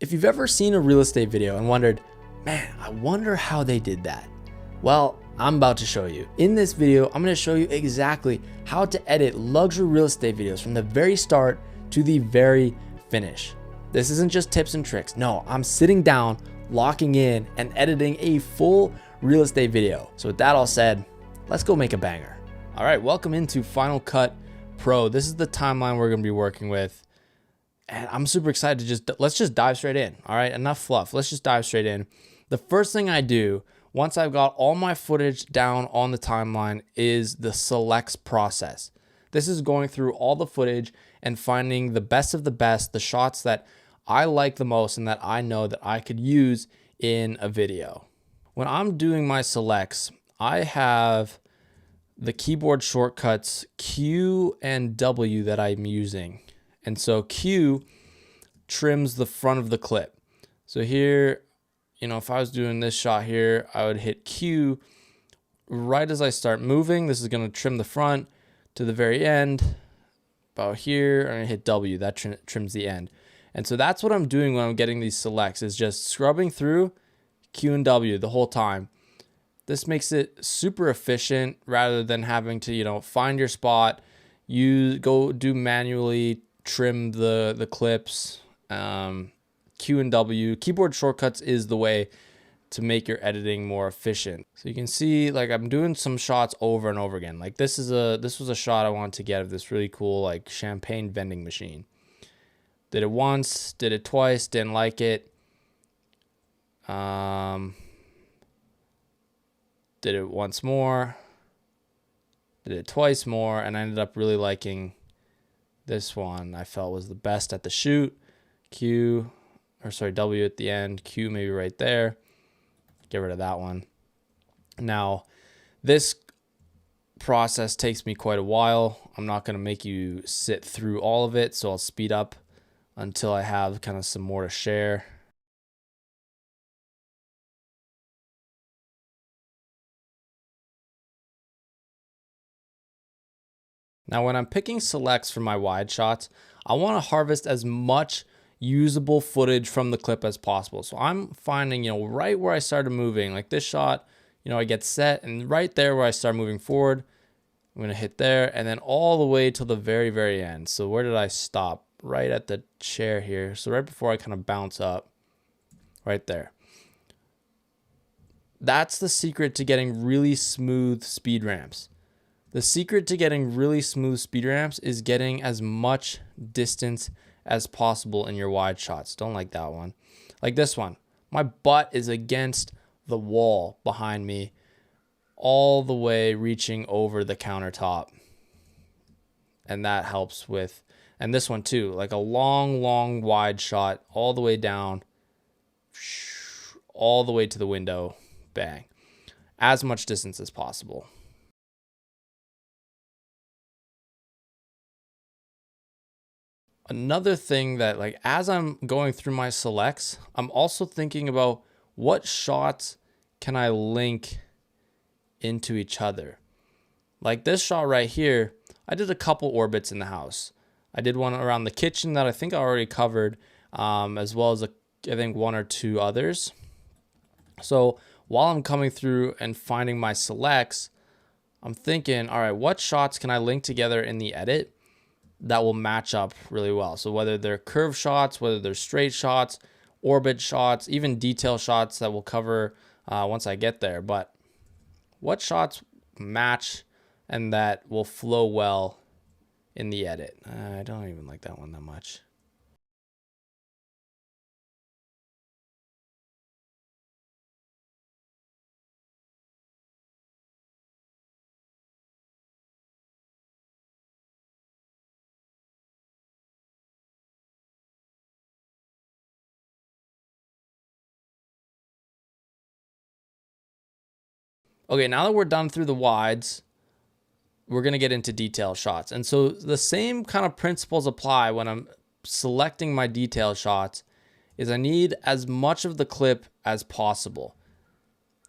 If you've ever seen a real estate video and wondered, man, I wonder how they did that. Well, I'm about to show you. In this video, I'm going to show you exactly how to edit luxury real estate videos from the very start to the very finish. This isn't just tips and tricks. No, I'm sitting down, locking in, and editing a full real estate video. So with that all said, let's go make a banger. All right, welcome into Final Cut Pro. This is the timeline we're going to be working with. And I'm super excited to let's just dive straight in. All right, enough fluff. Let's just dive straight in. The first thing I do once I've got all my footage down on the timeline is the selects process. This is going through all the footage and finding the best of the best, the shots that I like the most and that I know that I could use in a video. When I'm doing my selects, I have the keyboard shortcuts Q and W that I'm using. And so Q trims the front of the clip. So here, if I was doing this shot here, I would hit Q right as I start moving. This is going to trim the front to the very end. About here, and I hit W, that trims the end. And so that's what I'm doing when I'm getting these selects, is just scrubbing through Q and W the whole time. This makes it super efficient rather than having to, find your spot, go do manually, trim the clips. Q and W, keyboard shortcuts is the way to make your editing more efficient. So you can see, like, I'm doing some shots over and over again. Like this was a shot I wanted to get of this really cool, like, champagne vending machine. Did it once, did it twice, didn't like it. Did it once more, did it twice more, and I ended up really liking this one. I felt was the best at the shoot. W at the end, Q maybe right there. Get rid of that one. Now, this process takes me quite a while. I'm not going to make you sit through all of it, so I'll speed up until I have kind of some more to share. Now, when I'm picking selects for my wide shots, I want to harvest as much usable footage from the clip as possible. So I'm finding, right where I started moving, like this shot, I get set, and right there where I start moving forward, I'm going to hit there, and then all the way till the very, very end. So where did I stop? Right at the chair here. So right before I kind of bounce up, right there. That's the secret to getting really smooth speed ramps. The secret to getting really smooth speed ramps is getting as much distance as possible in your wide shots. Don't like that one. Like this one. My butt is against the wall behind me, all the way reaching over the countertop. And that helps with, and this one too, like a long wide shot all the way down, all the way to the window, bang. As much distance as possible. Another thing that, like, as I'm going through my selects, I'm also thinking about what shots can I link into each other. Like this shot right here, I did a couple orbits in the house. I did one around the kitchen that I think I already covered, as well as I think one or two others. So while I'm coming through and finding my selects, I'm thinking, all right, what shots can I link together in the edit that will match up really well? So whether they're curve shots, whether they're straight shots, orbit shots, even detail shots that we'll cover once I get there. But what shots match and that will flow well in the edit? I don't even like that one that much. Okay, now that we're done through the wides, we're going to get into detail shots. And so the same kind of principles apply when I'm selecting my detail shots. Is I need as much of the clip as possible.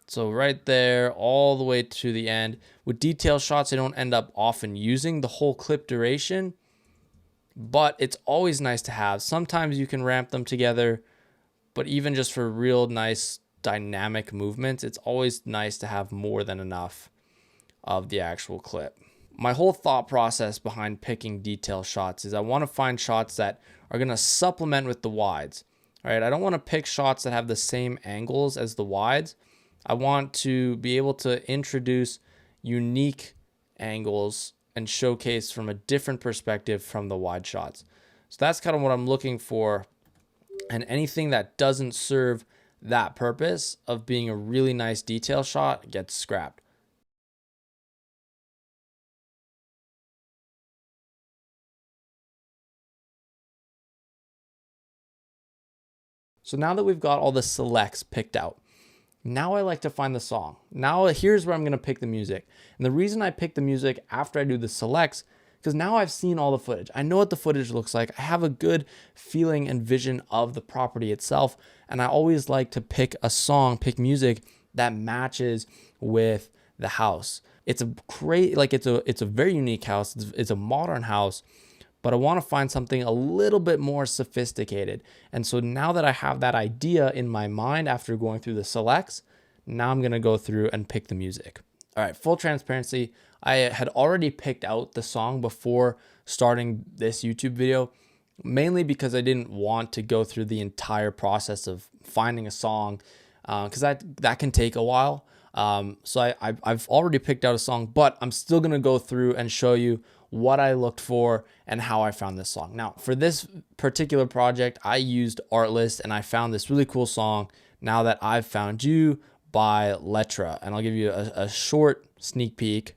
So right there, all the way to the end. With detail shots, I don't end up often using the whole clip duration, but it's always nice to have. Sometimes you can ramp them together but even just for real nice dynamic movements, it's always nice to have more than enough of the actual clip. My whole thought process behind picking detail shots is I want to find shots that are going to supplement with the wides. All right, I don't want to pick shots that have the same angles as the wides. I want to be able to introduce unique angles and showcase from a different perspective from the wide shots. So that's kind of what I'm looking for. And anything that doesn't serve that purpose of being a really nice detail shot gets scrapped. So now that we've got all the selects picked out, now I like to find the song. Now here's where I'm going to pick the music. And the reason I pick the music after I do the selects, because now I've seen all the footage. I know what the footage looks like. I have a good feeling and vision of the property itself. And I always like to pick a song, pick music that matches with the house. It's a great, like it's a very unique house. It's a modern house, but I want to find something a little bit more sophisticated. And so now that I have that idea in my mind after going through the selects, now I'm going to go through and pick the music. All right, full transparency. I had already picked out the song before starting this YouTube video, mainly because I didn't want to go through the entire process of finding a song, because that can take a while. So I've already picked out a song, but I'm still going to go through and show you what I looked for and how I found this song. Now, for this particular project, I used Artlist and I found this really cool song, Now That I've Found You by Letra. And I'll give you a short sneak peek.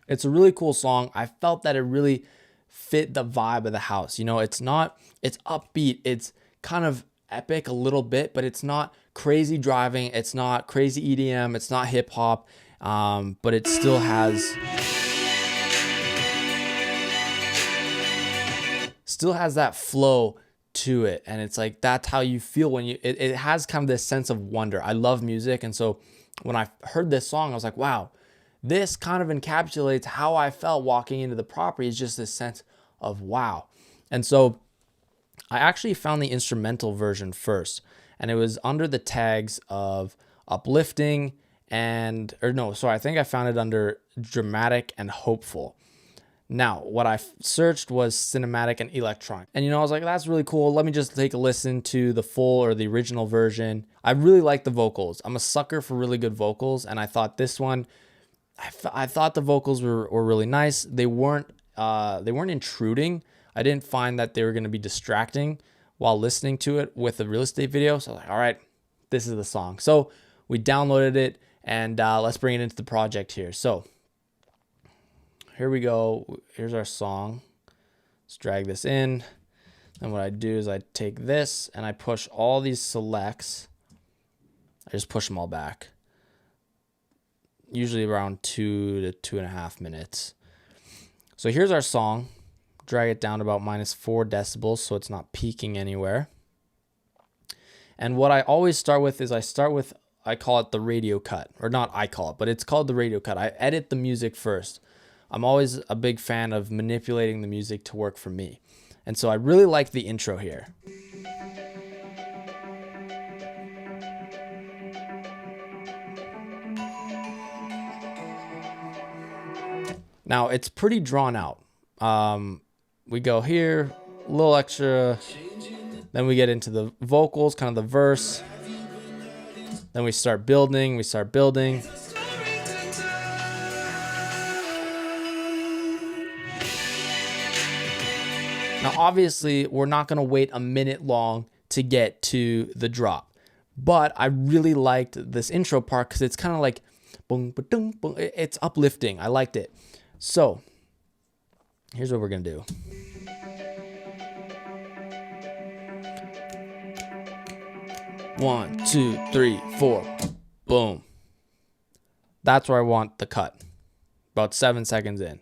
It's a really cool song. I felt that it really fit the vibe of the house. You know, it's upbeat. It's kind of epic a little bit, but it's not crazy driving. It's not crazy EDM. It's not hip hop, but it still has that flow to it. And it's like, that's how you feel when it has kind of this sense of wonder. I love music. And so when I heard this song, I was like, wow, this kind of encapsulates how I felt walking into the property. It's just this sense of wow. And so I actually found the instrumental version first, and it was under the tags of uplifting I think I found it under dramatic and hopeful. Now, what I searched was cinematic and electronic. And I was like, that's really cool. Let me just take a listen to the full or the original version. I really like the vocals. I'm a sucker for really good vocals, and I thought this one, I thought the vocals were really nice. They weren't intruding. I didn't find that they were going to be distracting while listening to it with a real estate video. So I was like, all right, this is the song. So we downloaded it, and let's bring it into the project here. So here we go. Here's our song. Let's drag this in. And what I do is I take this and I push all these selects. I just push them all back. Usually around 2 to 2.5 minutes. So here's our song. Drag it down to about -4 decibels so it's not peaking anywhere. And what I always start with is I call it the radio cut, or not I call it, but it's called the radio cut. I edit the music first. I'm always a big fan of manipulating the music to work for me. And so I really like the intro here. Now it's pretty drawn out. We go here, a little extra, then we get into the vocals, kind of the verse. Then we start building. Now, obviously, we're not going to wait a minute long to get to the drop. But I really liked this intro part because it's kind of like, boom, boom, boom. It's uplifting. I liked it. So here's what we're going to do. One, two, three, four, boom. That's where I want the cut. About 7 seconds in.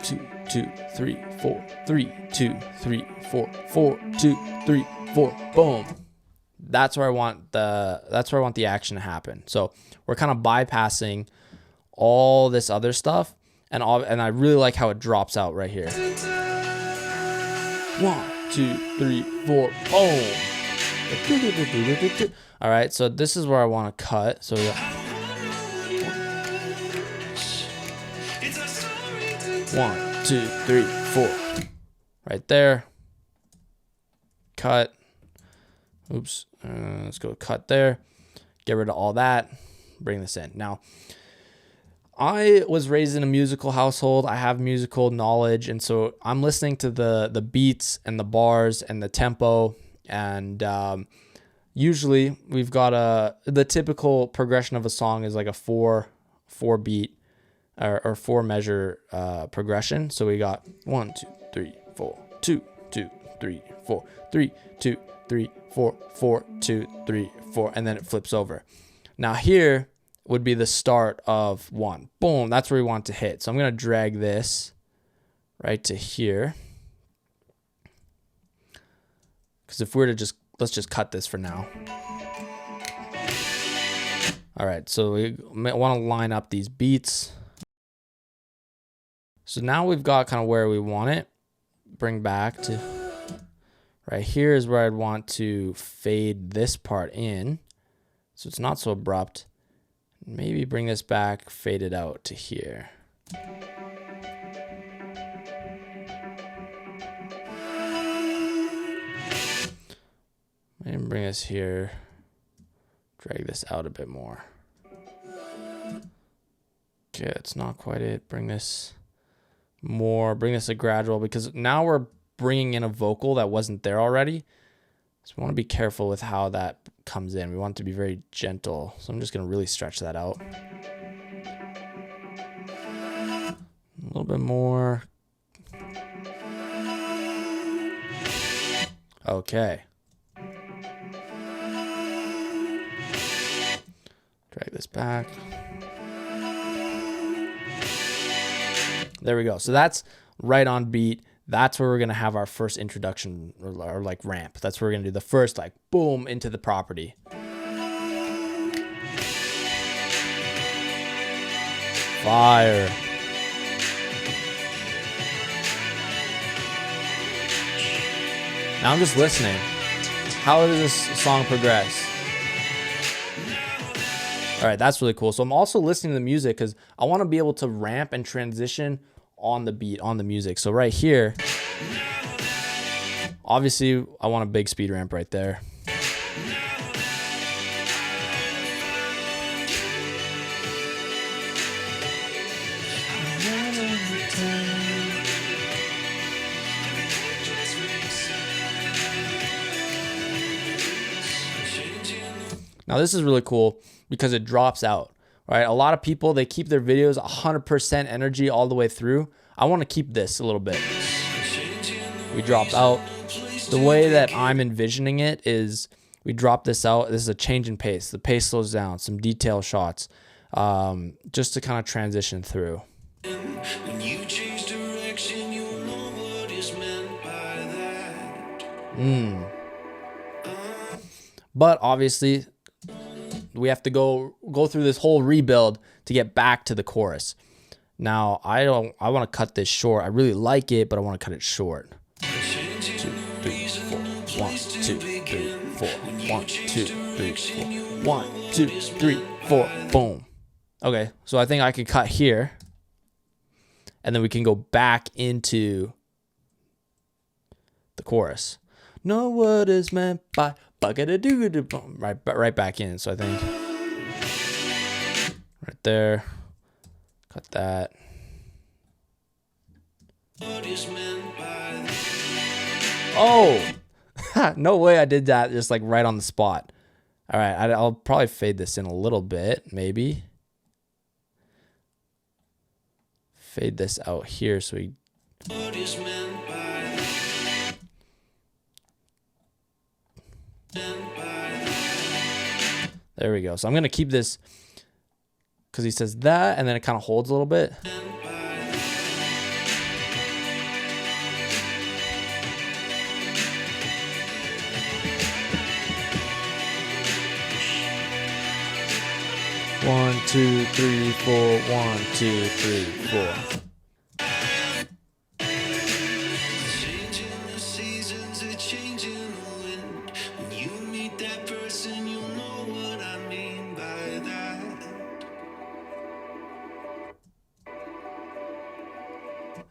2, 2, 3, 4, 3, 2, 3, 4, 4, 2, 3, 4, boom. That's where I want the action to happen. So we're kind of bypassing all this other stuff, and I really like how it drops out right here. 1, 2, 3, 4, boom. All right, so this is where I want to cut. So we got 1, 2, 3, 4, right there. Cut. Oops. Let's go cut there. Get rid of all that. Bring this in. Now, I was raised in a musical household. I have musical knowledge, and so I'm listening to the beats and the bars and the tempo, and usually we've got the typical progression of a song is like a four beat or 4 measure progression. So we got 1, 2, 3, 4, 2, 2, 3, 4, 3, 2, 3, 4, 4, 2, 3, 4, and then it flips over. Now here would be the start of 1. Boom, that's where we want to hit. So I'm going to drag this right to here. Because if we were to let's just cut this for now. All right, so we want to line up these beats. So now we've got kind of where we want it. Bring back to right here is where I'd want to fade this part in, so it's not so abrupt. Maybe bring this back, fade it out to here. Maybe bring this here, drag this out a bit more. Okay, that's not quite it. Bring this a gradual, because now we're bringing in a vocal that wasn't there already. So we want to be careful with how that comes in. We want it to be very gentle. So I'm just going to really stretch that out. A little bit more. Okay. Drag this back. There we go. So that's right on beat. That's where we're going to have our first introduction or like ramp. That's where we're going to do the first like boom into the property. Fire. Now I'm just listening. How does this song progress? All right, that's really cool. So I'm also listening to the music because I want to be able to ramp and transition on the beat, on the music. So right here, obviously I want a big speed ramp right there. Now this is really cool because it drops out. Right, a lot of people, they keep their videos 100% energy all the way through. I want to keep this a little bit. We drop out. The way that I'm envisioning it is we drop this out. This is a change in pace. The pace slows down, some detail shots, just to kind of transition through. When you change direction, you'll know what is meant by that. But obviously, we have to go through this whole rebuild to get back to the chorus. Now, I want to cut this short. I really like it, but I want to cut it short. 2, 3, 4. 1, 2, 3, 4. 1, 2, 3, 4. 1, 2, 3, 4. Boom. Okay, so I think I could cut here, and then we can go back into the chorus. Know what is meant by right back in. So I think right there, cut that. Oh, no way I did that just like right on the spot. All right, I'll probably fade this in a little bit, maybe. Fade this out here so we. There we go. So I'm going to keep this because he says that, and then it kind of holds a little bit. One, 2, 2, 3, 4, 1, 2, 3, 4.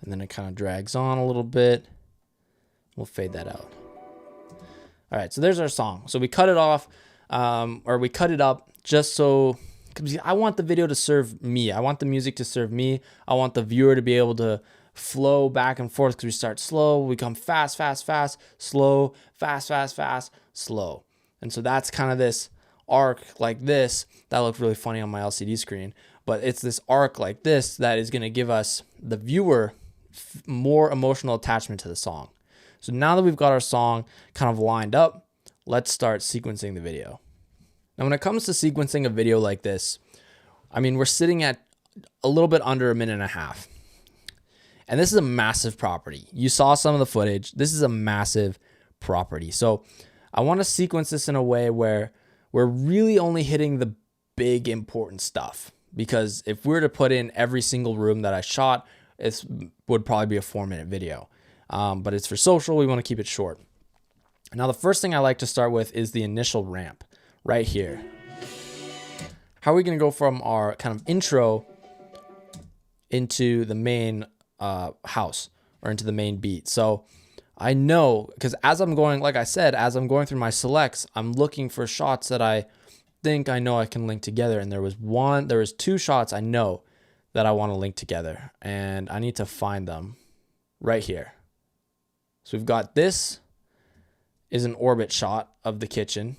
And then it kind of drags on a little bit. We'll fade that out. All right, so there's our song. So we cut it off, or we cut it up just so, because I want the video to serve me. I want the music to serve me. I want the viewer to be able to flow back and forth, because we start slow, we come fast, fast, fast, slow, fast, fast, fast, slow. And so that's kind of this arc like this. That looked really funny on my LCD screen, but it's this arc like this that is going to give us, the viewer, more emotional attachment to the song. So now that we've got our song kind of lined up, let's start sequencing the video. Now, when it comes to sequencing a video like this, I mean, we're sitting at a little bit under 1.5 minutes. And this is a massive property. You saw some of the footage. This is a massive property. So I want to sequence this in a way where we're really only hitting the big important stuff. Because if we were to put in every single room that I shot, it would probably be a 4-minute video. But it's for social. We want to keep it short. Now, the first thing I like to start with is the initial ramp right here. How are we going to go from our kind of intro into the main house, or into the main beat? So I know, because as I'm going, like I said, as I'm going through my selects, I'm looking for shots that I think I know I can link together. And there was 2 shots I know that I want to link together, and I need to find them right here. So we've got, this is an orbit shot of the kitchen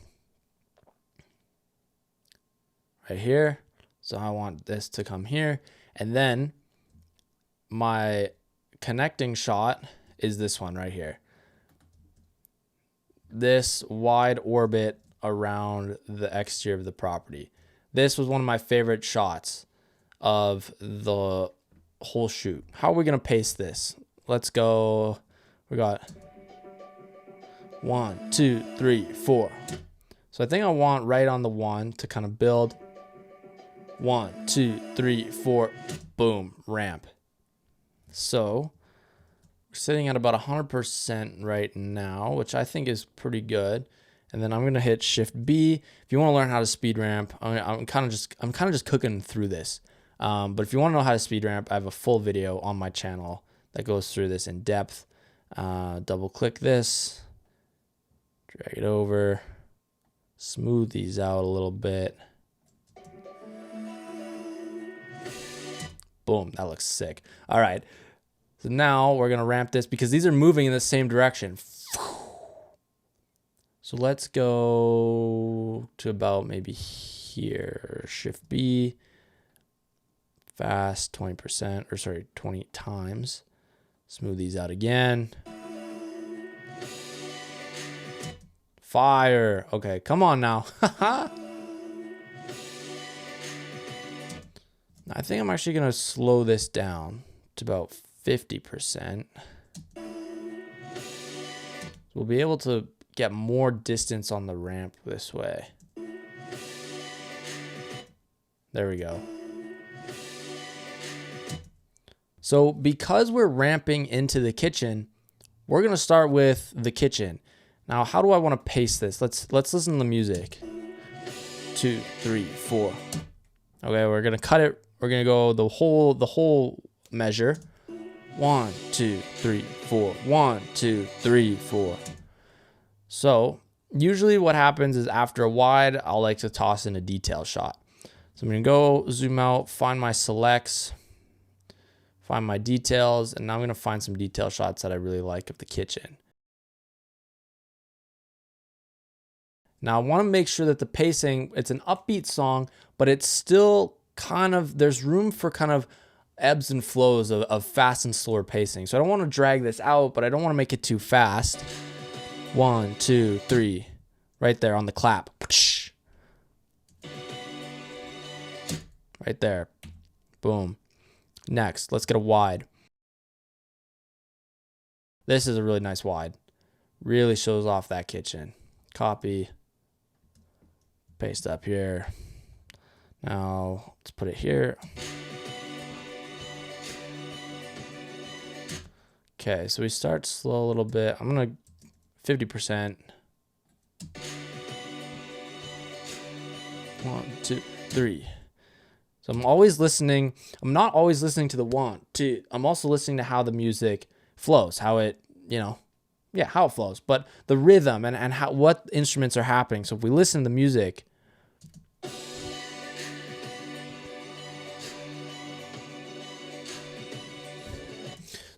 right here. So I want this to come here. And then my connecting shot is this one right here. This wide orbit around the exterior of the property. This was one of my favorite shots of the whole shoot. How are we going to paste this? Let's go. We got 1, 2, 3, 4. So I think I want right on the 1 to kind of build. 1, 2, 3, 4, boom, ramp. So we're sitting at about 100% right now, which I think is pretty good. And then I'm gonna hit Shift B. If you want to learn how to speed ramp, I'm kind of just cooking through this. But if you want to know how to speed ramp, I have a full video on my channel that goes through this in depth. Double click this, drag it over, smooth these out a little bit. Boom, that looks sick. All right, so now we're gonna ramp this because these are moving in the same direction. So let's go to about maybe here. Shift B, fast 20%, or sorry, 20 times. Smooth these out again. Fire. Okay, come on now. I think I'm actually going to slow this down to about 50%. So we'll be able to get more distance on the ramp this way. There we go. So because we're ramping into the kitchen, we're going to start with the kitchen. Now, how do I want to pace this? Let's listen to the music. 2, 3, 4. Okay, we're going to cut it. We're going to go the whole measure. 1, 2, 3, 4. 1, 2, 3, 4. So usually what happens is after a wide, I'll like to toss in a detail shot. So I'm going to go zoom out, find my selects, find my details, and now I'm going to find some detail shots that I really like of the kitchen. Now I want to make sure that the pacing, it's an upbeat song, but it's still kind of, there's room for kind of ebbs and flows of fast and slower pacing. So I don't want to drag this out, but I don't want to make it too fast. 1, 2, 3, right there on the clap. Right there. Boom. Next, let's get a wide. This is a really nice wide. Really shows off that kitchen. Copy. Paste up here. Now let's put it here. Okay, so we start slow a little bit. I'm gonna 50%. 1, 2, 3. So I'm always listening. I'm not always listening to the 1, 2. I'm also listening to how the music flows, how it, how it flows, but the rhythm and how what instruments are happening. So if we listen to the music, so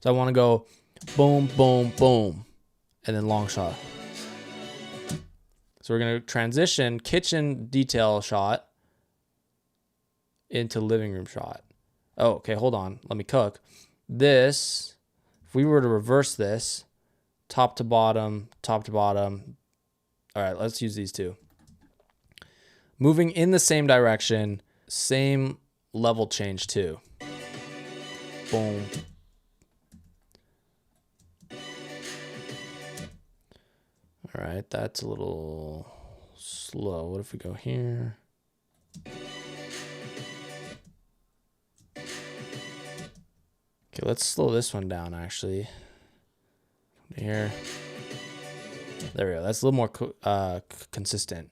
I want to go boom, boom, boom, and then long shot. So we're going to transition kitchen detail shot into living room shot. Oh, okay, hold on. Let me cook. This, if we were to reverse this, top to bottom, top to bottom. All right, let's use these two. Moving in the same direction, same level change too. Boom. All right, that's a little slow. What if we go here? Okay, let's slow this one down actually. Here. There we go. That's a little more consistent.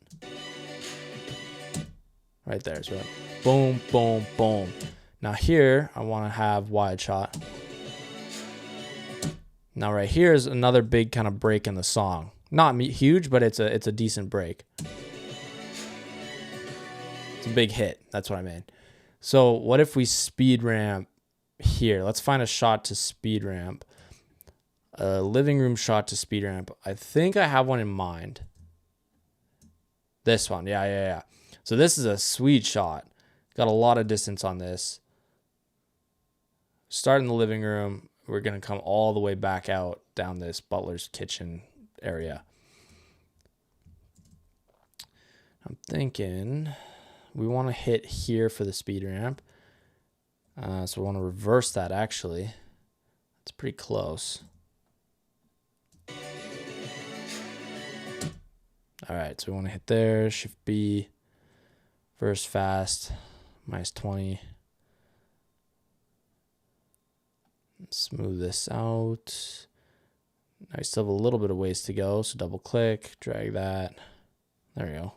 Right there. So boom, boom, boom. Now here, I want to have wide shot. Now right here is another big kind of break in the song. Not huge, but it's a decent break. It's a big hit. That's what I mean. So what if we speed ramp here? Let's find a shot to speed ramp. A living room shot to speed ramp. I think I have one in mind. This one. Yeah. So this is a sweet shot. Got a lot of distance on this. Start in the living room. We're going to come all the way back out down this butler's kitchen area. I'm thinking we want to hit here for the speed ramp. So we want to reverse that actually. It's pretty close. All right, so we want to hit there, Shift B, verse fast, -20. Smooth this out. Now we still have a little bit of ways to go, so double click, drag that. There we go.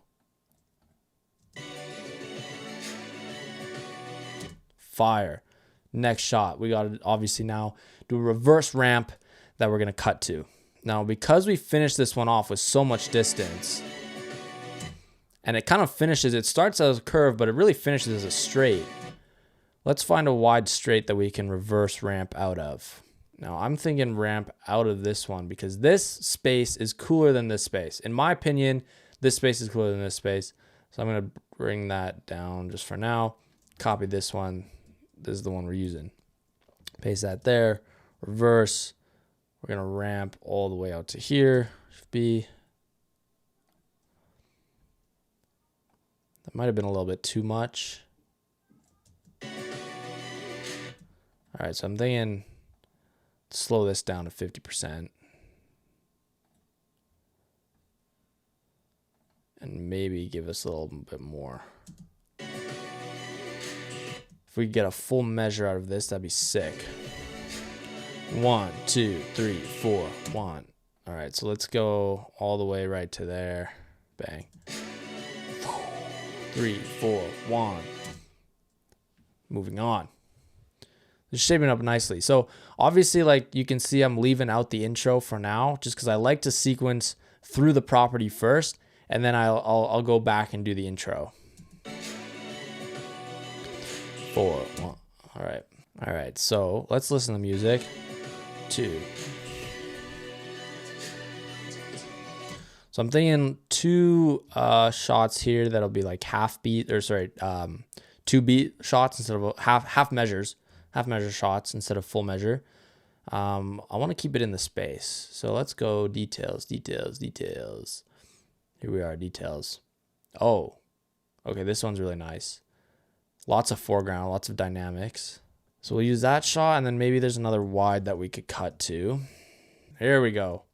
Fire. Next shot, we got to obviously now do a reverse ramp that we're going to cut to. Now, because we finished this one off with so much distance, and it kind of finishes, it starts as a curve, but it really finishes as a straight. Let's find a wide straight that we can reverse ramp out of. Now, I'm thinking ramp out of this one because this space is cooler than this space. In my opinion, this space is cooler than this space. So I'm going to bring that down just for now. Copy this one. This is the one we're using. Paste that there. Reverse. We're going to ramp all the way out to here. Shift B. That might have been a little bit too much. All right, so I'm thinking slow this down to 50%. And maybe give us a little bit more. If we get a full measure out of this, that'd be sick. 1, 2, 3, 4, 1. All right, so let's go all the way right to there. Bang. 3, 4, 1. Moving on. It's shaping up nicely. So obviously, like you can see, I'm leaving out the intro for now, just because I like to sequence through the property first, and then I'll go back and do the intro. 4, 1. All right. So let's listen to the music. 2. So I'm thinking 2 shots here that'll be like 2 beat shots instead of half measure shots instead of full measure. I want to keep it in the space. So let's go details. Here we are, details. Oh, okay, this one's really nice. Lots of foreground, lots of dynamics. So we'll use that shot, and then maybe there's another wide that we could cut to. Here we go.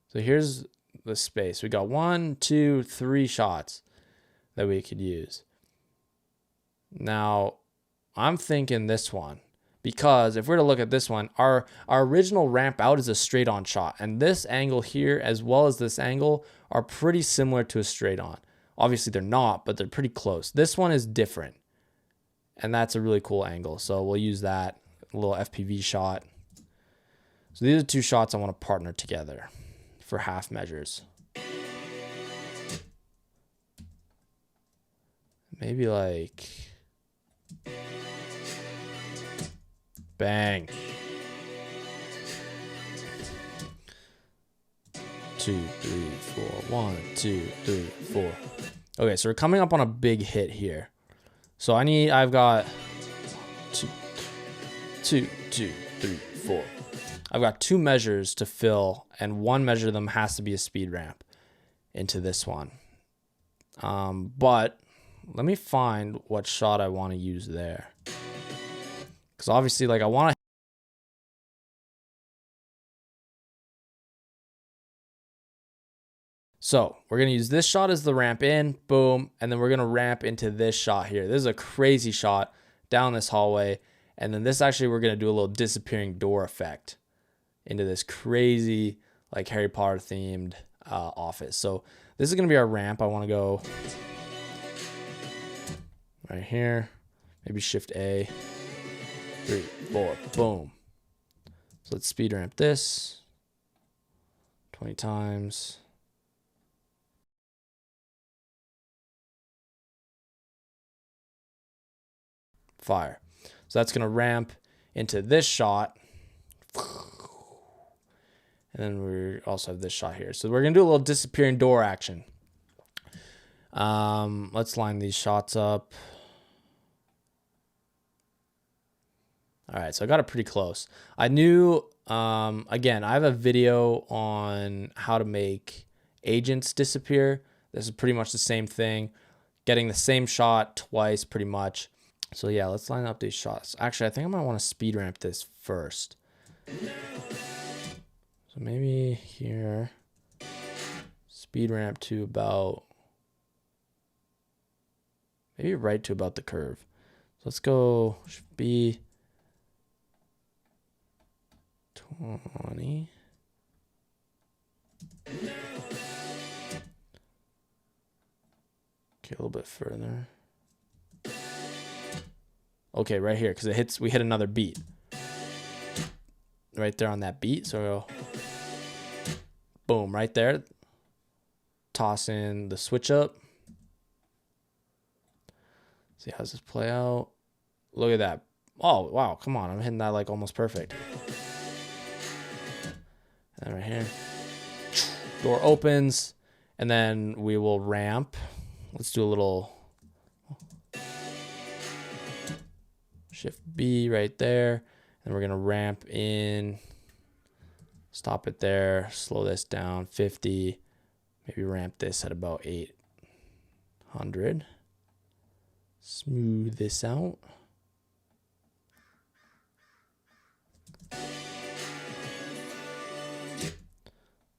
So here's the space. We got 1, 2, 3 shots that we could use. Now, I'm thinking this one, because if we're to look at this one, our original ramp out is a straight on shot. And this angle here, as well as this angle, are pretty similar to a straight on. Obviously they're not, but they're pretty close. This one is different. And that's a really cool angle. So we'll use that, a little FPV shot. So these are two shots I want to partner together for half measures. Maybe like, bang. 2, 3, 4. 1, 2, 3, 4. Okay, so we're coming up on a big hit here. So I've got 2, 3, 4. I've got 2 measures to fill, and one measure of them has to be a speed ramp into this one. But let me find what shot I want to use there. Because obviously, like, I want to. So we're going to use this shot as the ramp in, boom, and then we're going to ramp into this shot here. This is a crazy shot down this hallway. And then this actually, we're going to do a little disappearing door effect into this crazy, like, Harry Potter themed office. So this is going to be our ramp. I want to go right here, maybe Shift A, 3, 4, boom. So let's speed ramp this 20 times. Fire. So that's going to ramp into this shot. And then we also have this shot here. So we're going to do a little disappearing door action. Let's line these shots up. All right, so I got it pretty close. I knew, again, I have a video on how to make agents disappear. This is pretty much the same thing. Getting the same shot twice pretty much. So yeah, let's line up these shots. Actually, I think I might want to speed ramp this first. So maybe here, speed ramp to about, maybe right to about the curve. So let's go B 20. Okay, a little bit further. Okay, right here, because we hit another beat. Right there on that beat. So boom, right there. Toss in the switch up. See how does this play out? Look at that. Oh, wow, come on. I'm hitting that like almost perfect. And right here. Door opens, and then we will ramp. Let's do a little Shift B right there. And we're going to ramp in. Stop it there. Slow this down. 50. Maybe ramp this at about 800. Smooth this out.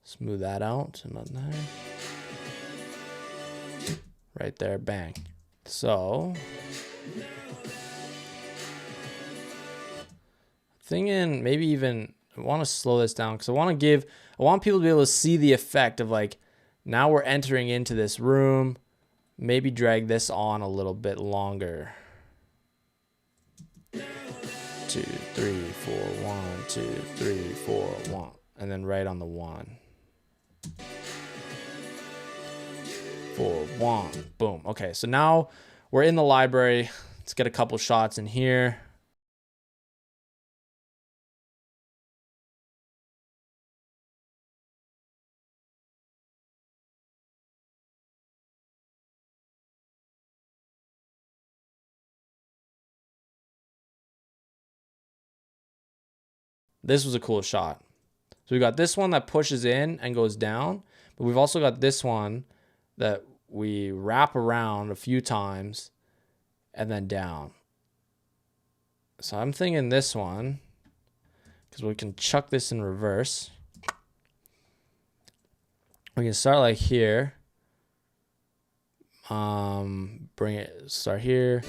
Smooth that out. About there. Right there. Bang. So thinking maybe even I want to slow this down because I want people to be able to see the effect of, like, now we're entering into this room. Maybe drag this on a little bit longer. 2, 3, 4, 1, 2, 3, 4, 1. And then right on the 1. 4, 1. Boom. Okay, so now we're in the library. Let's get a couple shots in here. This was a cool shot. So we got this one that pushes in and goes down, but we've also got this one that we wrap around a few times and then down. So I'm thinking this one, because we can chuck this in reverse. We can start like here. Start here.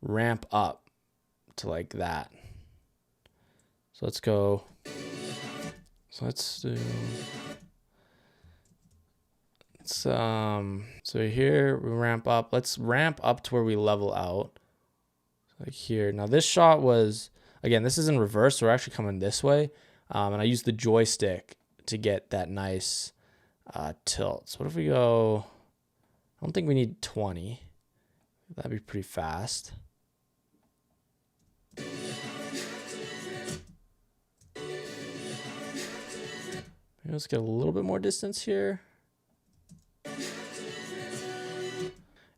ramp up to like that. So let's go. So let's do. So here we ramp up. Let's ramp up to where we level out. Like here. Now this shot was, again, this is in reverse, so we're actually coming this way. And I used the joystick to get that nice tilt. So what if we go, I don't think we need 20. That'd be pretty fast. Maybe let's get a little bit more distance here.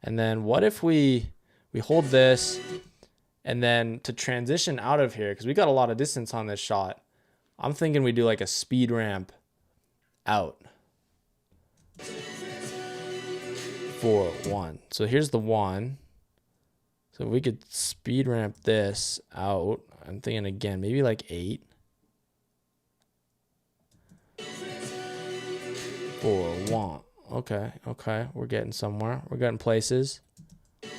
And then what if we hold this, and then to transition out of here, because we got a lot of distance on this shot, I'm thinking we do like a speed ramp out for 1. So here's the 1. So we could speed ramp this out. I'm thinking again, maybe like 8. 4, 1. Okay, we're getting somewhere. We're getting places. 2,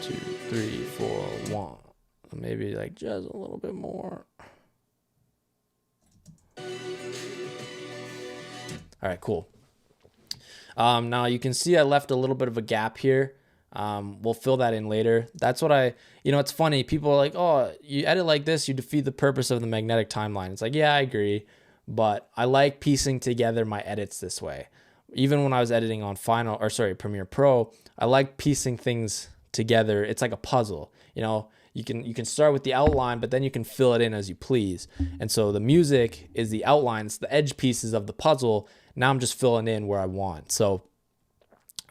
3, 4, 1. Maybe like just a little bit more. All right, cool. Now you can see I left a little bit of a gap here. We'll fill that in later. That's what it's funny. People are like, oh, you edit like this, you defeat the purpose of the magnetic timeline. It's like, yeah, I agree. But I like piecing together my edits this way. Even when I was editing on Premiere Pro, I like piecing things together. It's like a puzzle. You can start with the outline, but then you can fill it in as you please. And so the music is the outlines, the edge pieces of the puzzle. Now I'm just filling in where I want. So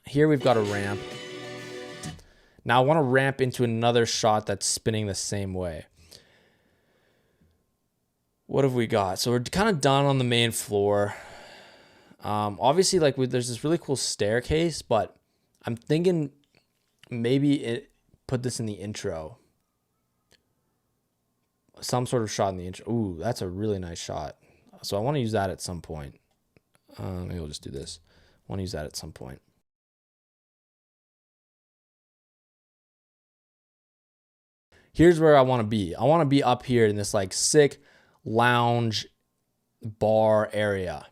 here we've got a ramp. Now I want to ramp into another shot that's spinning the same way. What have we got? So we're kind of done on the main floor. Obviously, there's this really cool staircase, but I'm thinking maybe put this in the intro. Some sort of shot in the intro. Ooh, that's a really nice shot. So I want to use that at some point. Maybe we'll just do this. I want to use that at some point. Here's where I want to be. I want to be up here in this like sick lounge bar area.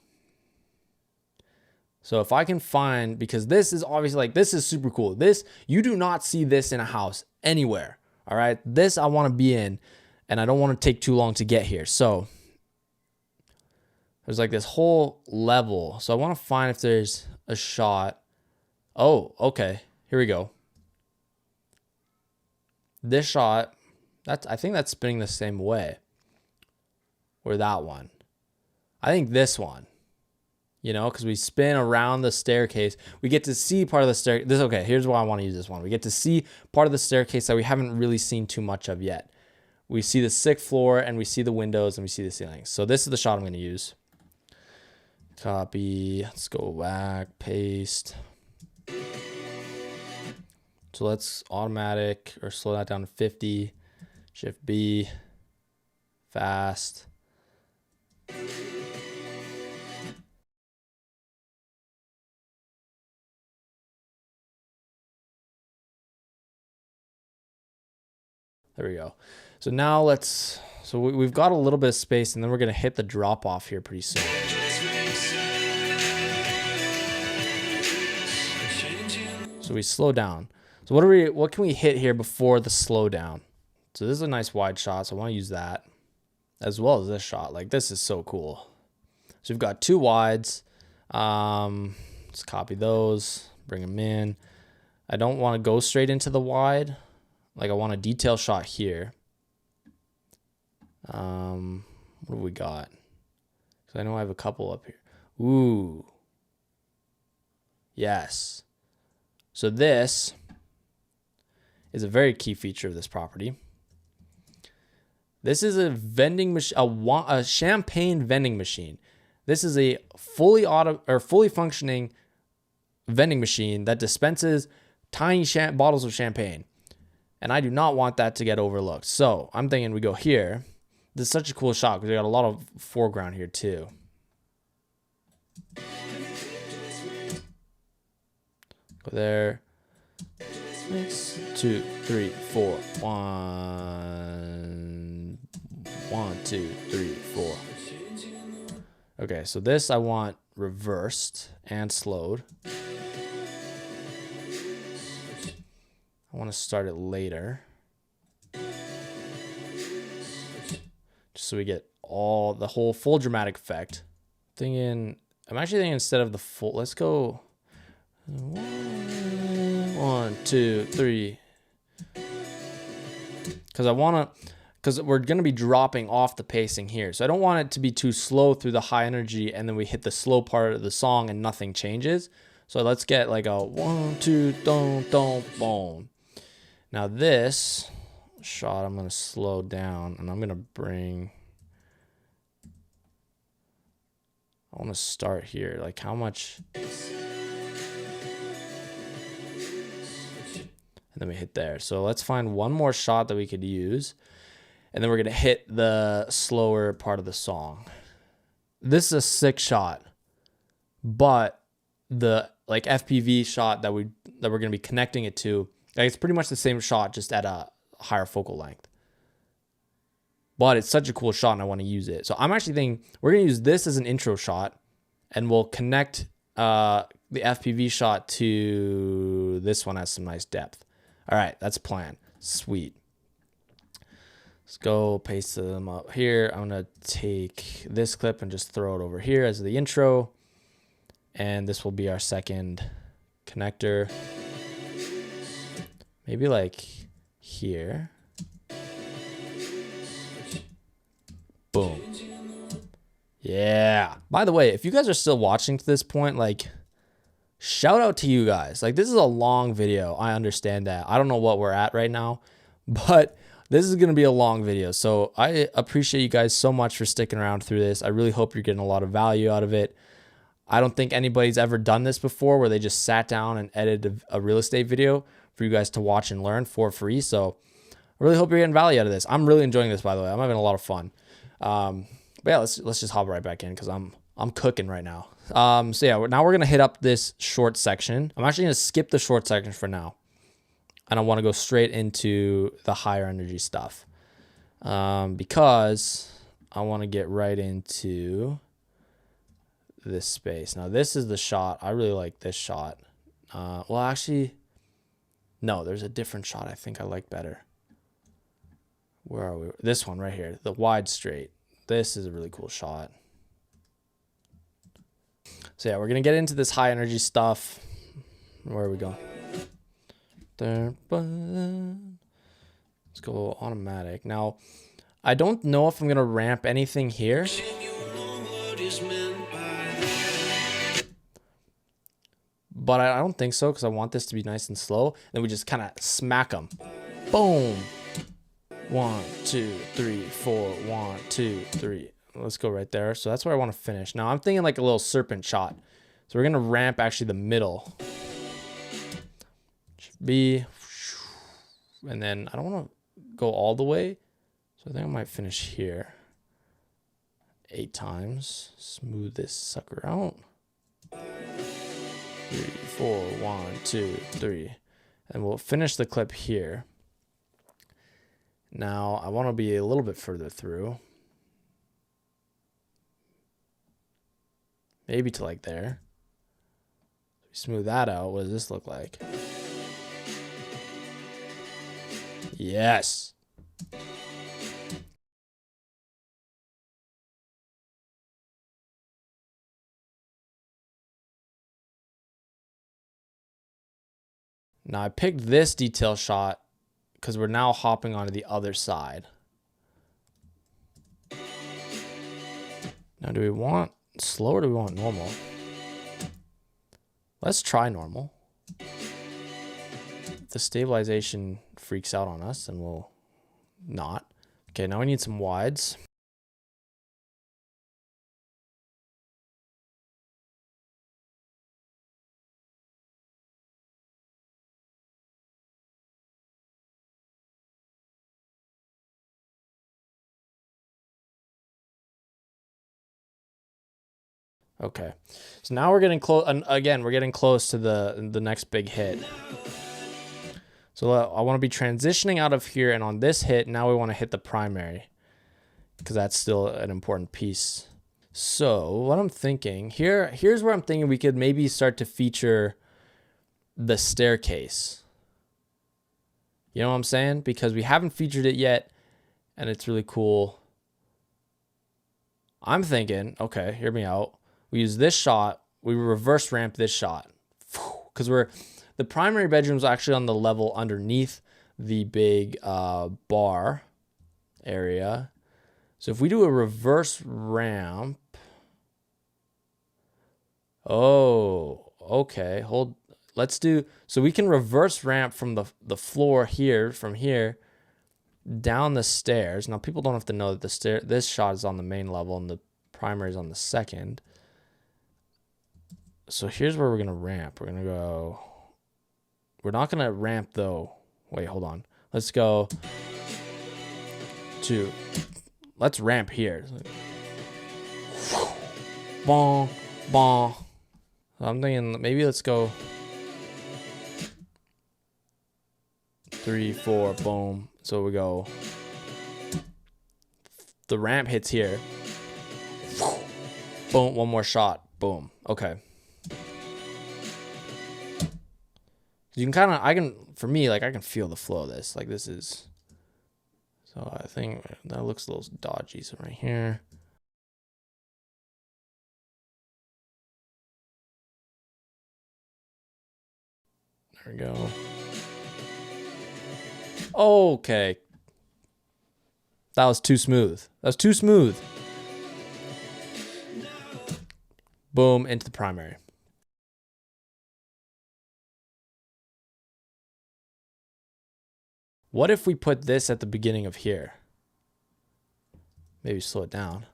So if I can find, because this is obviously this is super cool. You do not see this in a house anywhere. All right. This I want to be in, and I don't want to take too long to get here. So there's like this whole level. So I want to find if there's a shot. Oh, okay. Here we go. This shot, I think that's spinning the same way. Or that one. I think this one. Because we spin around the staircase. We get to see part of the staircase. Okay, here's why I want to use this one. We get to see part of the staircase that we haven't really seen too much of yet. We see the 6th floor, and we see the windows, and we see the ceilings. So this is the shot I'm going to use. Copy. Let's go back. Paste. So let's automatic or slow that down to 50. Shift B. Fast. There we go. So now we've got a little bit of space, and then we're going to hit the drop off here pretty soon. So we slow down. So what can we hit here before the slowdown? So this is a nice wide shot, so I want to use that as well as this shot. This is so cool. So we've got 2 wides. Let's copy those, bring them in. I don't want to go straight into the wide. I want a detail shot here. What have we got? Because I know I have a couple up here. Ooh. Yes. So this is a very key feature of this property. This is a vending machine, a champagne vending machine. This is a fully functioning vending machine that dispenses tiny bottles of champagne. And I do not want that to get overlooked. So I'm thinking we go here. This is such a cool shot because we got a lot of foreground here too. Go there. 6, 2, 3, 4. 1, 1, 2, 3, 4. Okay, so this I want reversed and slowed. I want to start it later, just so we get the whole full dramatic effect. I'm actually thinking instead of the full, let's go 1, 2, 3. Because we're going to be dropping off the pacing here. So I don't want it to be too slow through the high energy and then we hit the slow part of the song and nothing changes. So let's get like a 1, 2, don't, boom. Now this shot, I'm going to slow down and I'm going to bring, I want to start here. Like how much, and then we hit there. So let's find one more shot that we could use. And then we're going to hit the slower part of the song. This is a sick shot, but the like FPV shot that we're going to be connecting it to, like it's pretty much the same shot, just at a higher focal length. But it's such a cool shot and I want to use it. So I'm actually thinking we're going to use this as an intro shot and we'll connect the FPV shot to this one has some nice depth. All right, that's a plan. Sweet. Let's go paste them up here. I'm going to take this clip and just throw it over here as the intro. And this will be our second connector. Maybe like here. Boom. Yeah. By the way, if you guys are still watching to this point, like, shout out to you guys. Like, this is a long video. I understand that. I don't know what we're at right now, but this is going to be a long video. So I appreciate you guys so much for sticking around through this. I really hope you're getting a lot of value out of it. I don't think anybody's ever done this before where they just sat down and edited a real estate video for you guys to watch and learn for free. So I really hope you're getting value out of this. I'm really enjoying this, by the way. I'm having a lot of fun. But yeah, let's just hop right back in because I'm cooking right now. So yeah, now we're going to hit up this short section. I'm actually going to skip the short section for now. And I want to go straight into the higher energy stuff because I want to get right into this space. Now, this is the shot. I really like this shot. Well, actually, no, there's a different shot I think I like better. Where are we? This one right here, the wide straight. This is a really cool shot. So yeah, we're going to get into this high energy stuff. Where are we going? Let's go automatic. Now, I don't know if I'm going to ramp anything here. But I don't think so because I want this to be nice and slow. Then we just kind of smack them. Boom. 1, 2, 3, 4. 1, 2, 3. Let's go right there. So that's where I want to finish. Now I'm thinking like a little serpent shot. So we're going to ramp actually the middle. B, and then I don't want to go all the way, so I think I might finish here 8 times. Smooth this sucker out. 3, 4, 1, 2, 3, and we'll finish the clip here. Now I want to be a little bit further through, maybe to like there. Smooth that out. What does this look like? Yes. Now I picked this detail shot because we're now hopping onto the other side. Now do we want slow or do we want normal? Let's try normal. If the stabilization freaks out on us, then we'll not. Okay, now we need some wides. Okay, so now we're getting close. Again, we're getting close to the next big hit. So I want to be transitioning out of here, and on this hit, now we want to hit the primary because that's still an important piece. So what I'm thinking here's where I'm thinking we could maybe start to feature the staircase. You know what I'm saying? Because we haven't featured it yet, and it's really cool. I'm thinking, okay, hear me out. We use this shot, we reverse ramp this shot. Because the primary bedroom is actually on the level underneath the big bar area. So if we do a reverse ramp, oh, okay, let's do, so we can reverse ramp from the floor here, from here, down the stairs. Now people don't have to know that this shot is on the main level and the primary is on the second. So here's where we're gonna ramp. We're gonna go, we're not gonna ramp though. Wait, hold on. Let's go to, let's ramp here. Bon, bon. I'm thinking maybe let's go 3, 4, boom. So we go, the ramp hits here. Boom, one more shot. Boom. Okay. You can kind of, for me, like I can feel the flow of this. Like this is, so I think that looks a little dodgy. So right here. There we go. Okay. That was too smooth. That was too smooth. Boom, into the primary. What if we put this at the beginning of here? Maybe slow it down.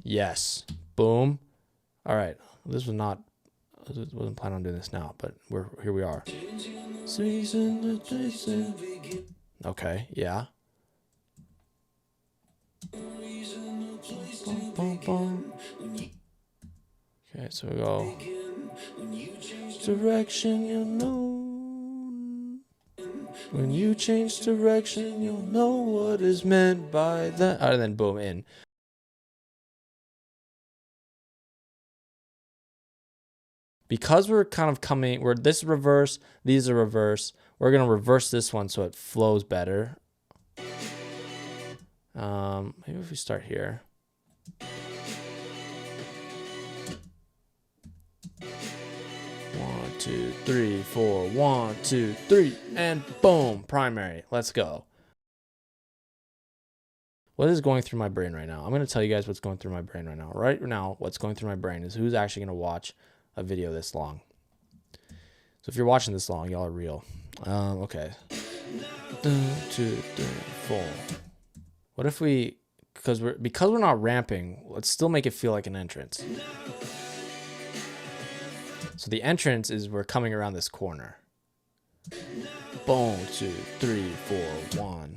Yes. Boom. All right. This was not, I wasn't planning on doing this now, but here we are. Okay, yeah. Okay, so we go. Direction, you'll know. When you change direction, you'll know what is meant by that. And then boom, in. Because we're kind of coming, this reverse, these are reverse. We're gonna reverse this one so it flows better. Maybe if we start here. 1, 2, 3, 4. 1, 2, 3, and boom, primary. Let's go. What is going through my brain right now? I'm gonna tell you guys what's going through my brain right now. Right now, what's going through my brain is who's actually gonna watch a video this long. So if you're watching this long, y'all are real. Okay. 1, 2, 3, 4. What if we, because we're not ramping, let's still make it feel like an entrance. So the entrance is we're coming around this corner. Boom, 2, 3, 4, 1.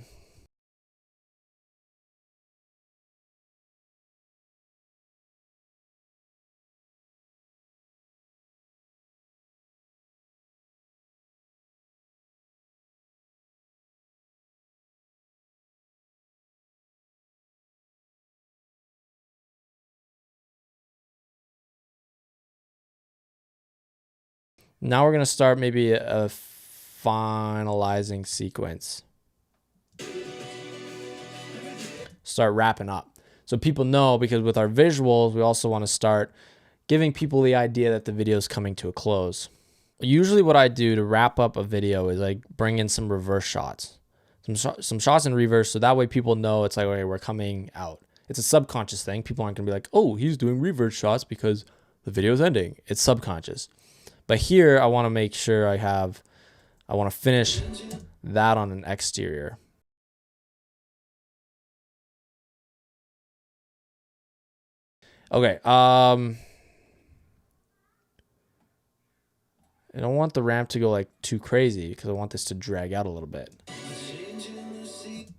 Now we're gonna start maybe a finalizing sequence. Start wrapping up. So people know, because with our visuals, we also want to start giving people the idea that the video is coming to a close. Usually what I do to wrap up a video is I bring in some reverse shots. Some shots in reverse, so that way people know it's like, okay, we're coming out. It's a subconscious thing. People aren't gonna be like, oh, he's doing reverse shots because the video's ending. It's subconscious. But here, I want to make sure I want to finish that on an exterior. Okay, I don't want the ramp to go like too crazy because I want this to drag out a little bit.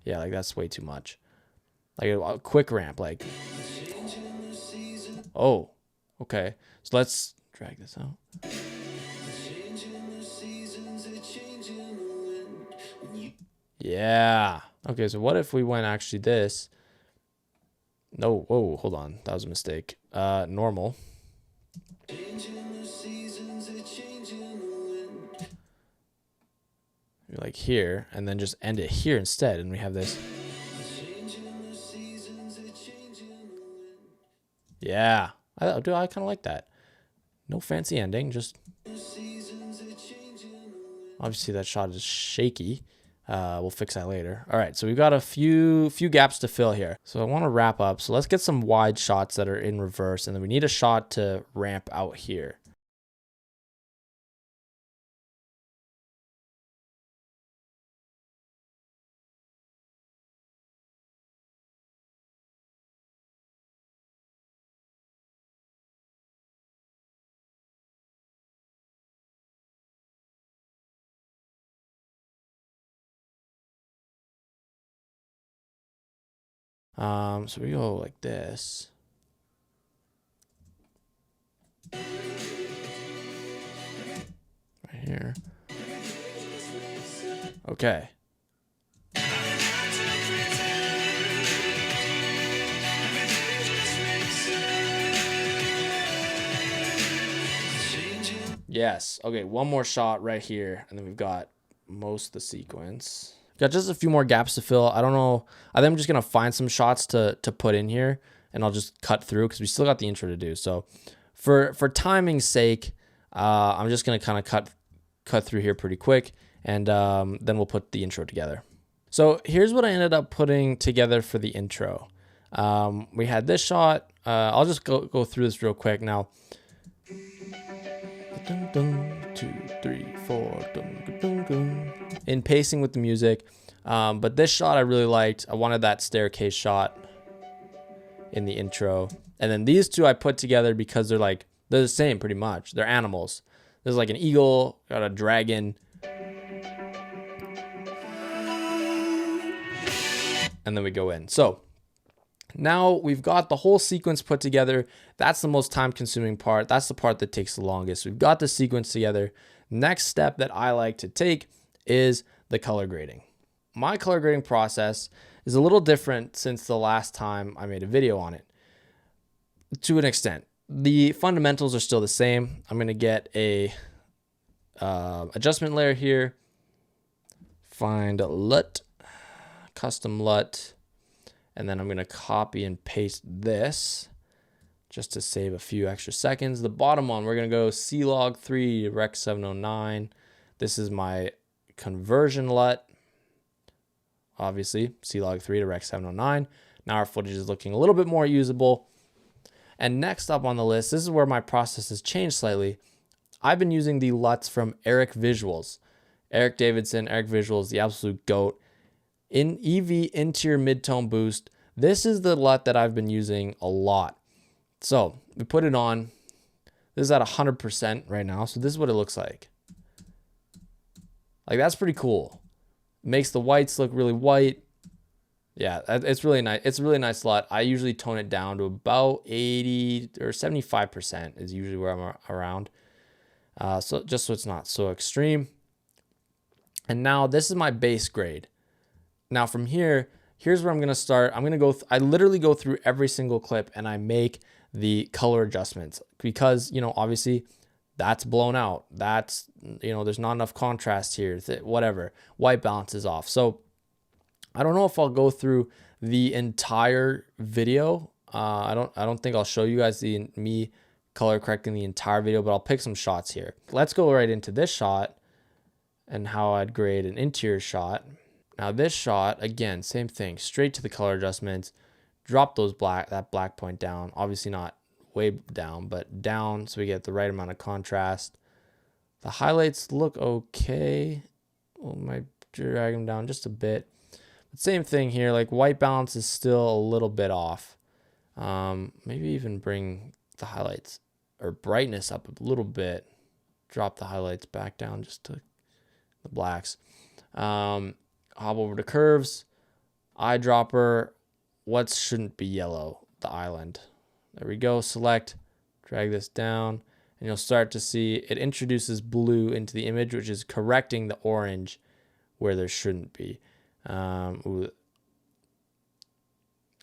Yeah, like that's way too much. Like a quick ramp, like. Oh, okay. So let's drag this out. Yeah. Okay, so what if we went actually this? No, whoa, hold on. That was a mistake. Normal. Like here, and then just end it here instead, and we have this. Yeah. I kind of like that. No fancy ending, just obviously that shot is shaky. We'll fix that later. All right, so we've got a few gaps to fill here. So I want to wrap up. So let's get some wide shots that are in reverse, and then we need a shot to ramp out here. So we go like this. Right here. Okay. Yes. Okay, one more shot right here, and then we've got most of the sequence. Got just a few more gaps to fill. I don't know. I think I'm just gonna find some shots to put in here, and I'll just cut through because we still got the intro to do. So, for timing's sake, I'm just gonna kind of cut through here pretty quick, and then we'll put the intro together. So here's what I ended up putting together for the intro. We had this shot. I'll just go through this real quick now. Dun, dun, 2, 3, 4. Dun, dun, dun, in pacing with the music. But this shot I really liked. I wanted that staircase shot in the intro. And then these two I put together because they're the same pretty much. They're animals. There's like an eagle, got a dragon. And then we go in. So now we've got the whole sequence put together. That's the most time consuming part. That's the part that takes the longest. We've got the sequence together. Next step that I like to take is the color grading. My color grading process is a little different since the last time I made a video on it. To an extent, the fundamentals are still the same. I'm going to get a adjustment layer here, find LUT, custom LUT, and then I'm going to copy and paste this just to save a few extra seconds. The bottom one, we're going to go C-Log3 Rec 709. This is my conversion LUT. Obviously, C-Log3 to Rec 709. Now our footage is looking a little bit more usable. And next up on the list, this is where my process has changed slightly. I've been using the LUTs from Eric Visuals. Eric Davidson, Eric Visuals, the absolute GOAT. In EV Interior Midtone Boost, this is the LUT that I've been using a lot. So we put it on. This is at 100% right now. So this is what it looks like. Like, that's pretty cool. Makes the whites look really white. Yeah, it's really nice. It's a really nice LUT. I usually tone it down to about 80 or 75% is usually where I'm around. So just so it's not so extreme. And now this is my base grade. Now from here, here's where I'm going to start. I'm going to I literally go through every single clip and I make the color adjustments because, obviously that's blown out. That's, there's not enough contrast here, whatever. White balance is off. So I don't know if I'll go through the entire video. I don't think I'll show you guys me color correcting the entire video, but I'll pick some shots here. Let's go right into this shot and how I'd grade an interior shot. Now this shot, again, same thing, straight to the color adjustments, drop that black point down, obviously not way down, but down so we get the right amount of contrast. The highlights look okay. I might drag them down just a bit. But same thing here, like white balance is still a little bit off. Maybe even bring the highlights or brightness up a little bit. Drop the highlights back down just to the blacks. Hop over to curves, eyedropper. What shouldn't be yellow? The island. There we go. Select, drag this down, and you'll start to see it introduces blue into the image, which is correcting the orange where there shouldn't be. Ooh.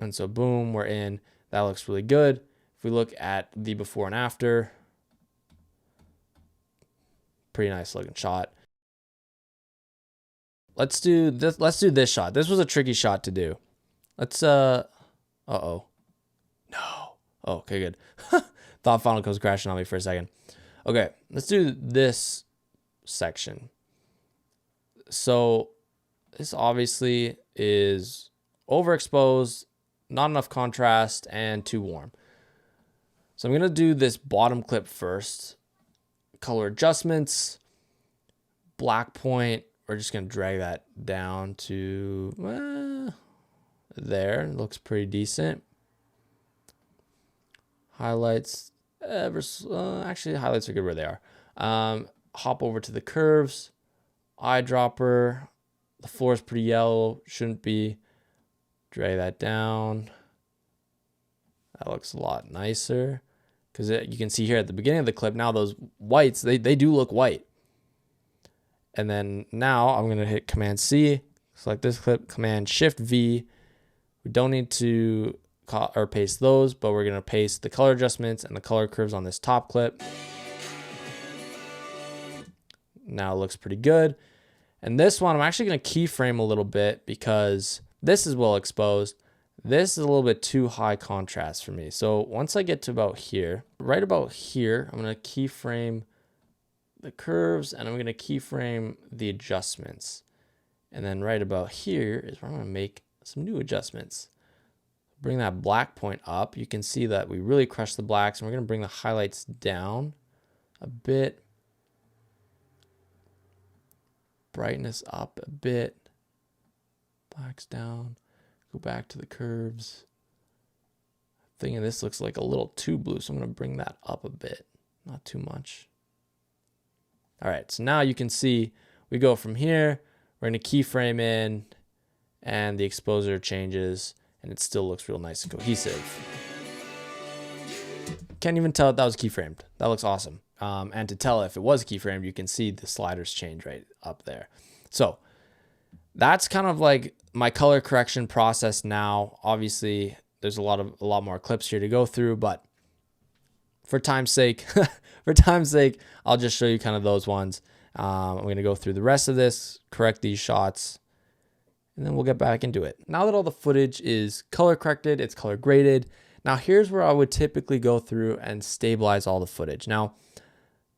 And so boom, we're in. That looks really good. If we look at the before and after, pretty nice looking shot. Let's do this shot. This was a tricky shot to do. Let's uh-oh. No. Oh, okay, good. Thought Final Cut was crashing on me for a second. Okay, let's do this section. So this obviously is overexposed, not enough contrast, and too warm. So I'm gonna do this bottom clip first. Color adjustments, black point. We're just gonna drag that down to there. It looks pretty decent. Highlights, actually highlights are good where they are. Hop over to the curves, eyedropper. The floor is pretty yellow, shouldn't be. Drag that down. That looks a lot nicer because you can see here at the beginning of the clip now those whites, they do look white. And then now I'm gonna hit Command C, select this clip, Command Shift V. We don't need to paste those, but we're gonna paste the color adjustments and the color curves on this top clip. Now it looks pretty good. And this one, I'm actually gonna keyframe a little bit because this is well exposed. This is a little bit too high contrast for me. So once I get to about here, right about here, I'm gonna keyframe the curves and I'm gonna keyframe the adjustments. And then right about here is where I'm gonna make some new adjustments. Bring that black point up. You can see that we really crushed the blacks, and we're gonna bring the highlights down a bit. Brightness up a bit. Blacks down. Go back to the curves. Thinking this looks like a little too blue, so I'm gonna bring that up a bit, not too much. All right, so now you can see we go from here, we're gonna keyframe in, and the exposure changes, and it still looks real nice and cohesive. Can't even tell that was keyframed. That looks awesome. And to tell if it was keyframed, you can see the sliders change right up there. So that's kind of like my color correction process now. Obviously, there's a lot more clips here to go through, but for time's sake, I'll just show you kind of those ones. I'm going to go through the rest of this, correct these shots, and then we'll get back into it. Now that all the footage is color corrected, it's color graded. Now here's where I would typically go through and stabilize all the footage. Now,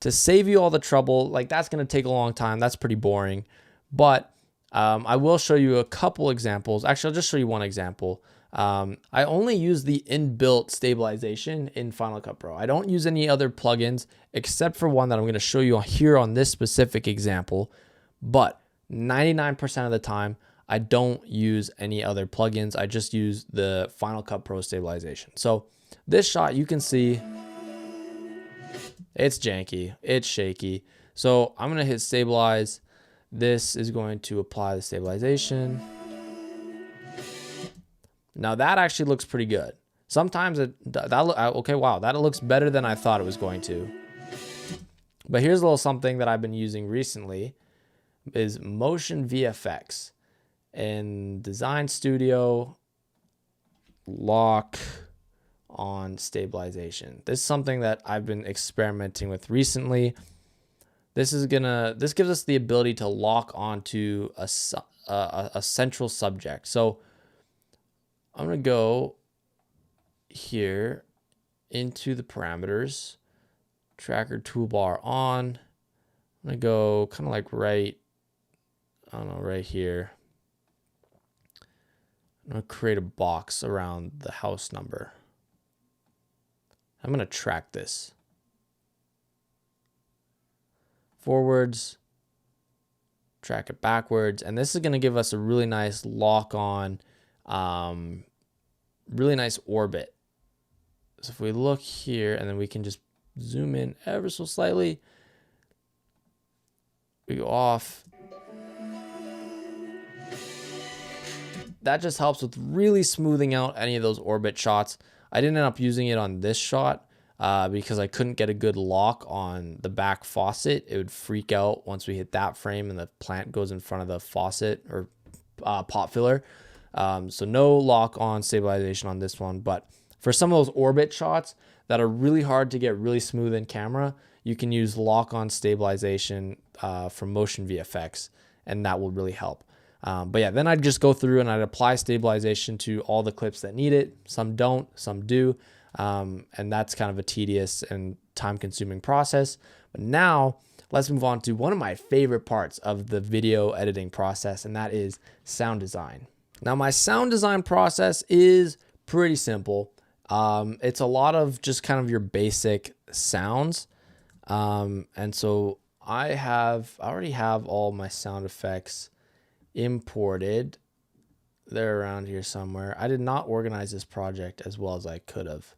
to save you all the trouble, like that's going to take a long time. That's pretty boring, but I will show you a couple examples. Actually, I'll just show you one example. I only use the inbuilt stabilization in Final Cut Pro. I don't use any other plugins except for one that I'm going to show you here on this specific example. But 99% of the time, I don't use any other plugins. I just use the Final Cut Pro stabilization. So this shot, you can see it's janky, it's shaky. So I'm going to hit stabilize. This is going to apply the stabilization. Now that actually looks pretty good. Sometimes okay, wow, that looks better than I thought it was going to. But here's a little something that I've been using recently is Motion VFX. In Design Studio, lock on stabilization. This is something that I've been experimenting with recently. This gives us the ability to lock onto a central subject. So I'm gonna go here into the parameters, tracker toolbar on. I'm gonna go kind of like right here. I'm gonna create a box around the house number. I'm gonna track this forwards, track it backwards, and this is gonna give us a really nice lock on, really nice orbit. So if we look here, and then we can just zoom in ever so slightly, we go off. That just helps with really smoothing out any of those orbit shots. I didn't end up using it on this shot because I couldn't get a good lock on the back faucet. It would freak out once we hit that frame and the plant goes in front of the faucet or pop filler. So no lock on stabilization on this one, but for some of those orbit shots that are really hard to get really smooth in camera, you can use lock on stabilization from Motion VFX, and that will really help. But yeah, then I'd just go through and I'd apply stabilization to all the clips that need it. Some don't, some do. And that's kind of a tedious and time consuming process. But now let's move on to one of my favorite parts of the video editing process, and that is sound design. Now my sound design process is pretty simple. It's a lot of just kind of your basic sounds. And so I already have all my sound effects imported. They're around here somewhere. I did not organize this project as well as I could have.